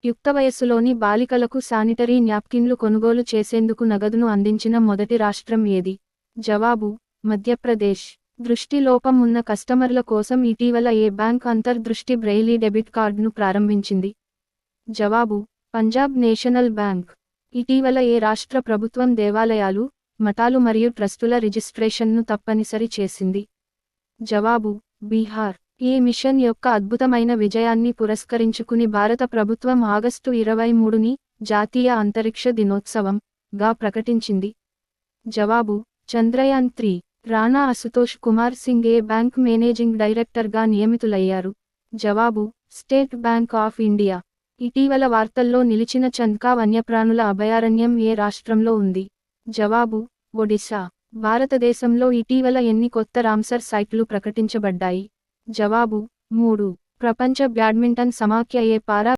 యుక్త వయస్సులోని బాలికలకు శానిటరీ న్యాప్కిన్లు కొనుగోలు చేసేందుకు నగదును అందించిన మొదటి రాష్ట్రం ఏది? జవాబు: మధ్యప్రదేశ్. దృష్టి లోపం ఉన్న కస్టమర్ల కోసం ఇటీవల ఏ బ్యాంక్ అంతర్దృష్టి బ్రెయిలీ డెబిట్ కార్డును ప్రారంభించింది? జవాబు: పంజాబ్ నేషనల్ బ్యాంక్. ఇటీవల ఏ రాష్ట్ర ప్రభుత్వం దేవాలయాలు, మఠాలు మరియు ట్రస్టుల రిజిస్ట్రేషన్ను తప్పనిసరి చేసింది? జవాబు: బీహార్. ఈ మిషన్ యొక్క అద్భుతమైన విజయాన్ని పురస్కరించుకుని భారత ప్రభుత్వం ఆగస్టు 23ని జాతీయ అంతరిక్ష దినోత్సవం ప్రకటించింది. జవాబు: చంద్రయాన్-3. రాణా అశుతోష్ కుమార్ సింగ్ ఏ బ్యాంక్ మేనేజింగ్ డైరెక్టర్గా నియమితులయ్యారు? జవాబు: స్టేట్ బ్యాంక్ ఆఫ్ ఇండియా. ఇటీవల వార్తల్లో నిలిచిన చంద్కా వన్యప్రాణుల అభయారణ్యం ఏ రాష్ట్రంలో ఉంది? జవాబు: ఒడిశా. భారతదేశంలో ఇటీవల ఎన్ని కొత్త రామ్సర్ సైట్లు ప్రకటించబడ్డాయి? జవాబు: 3. ప్రపంచ బ్యాడ్మింటన్ సమాఖ్య ఏ పారా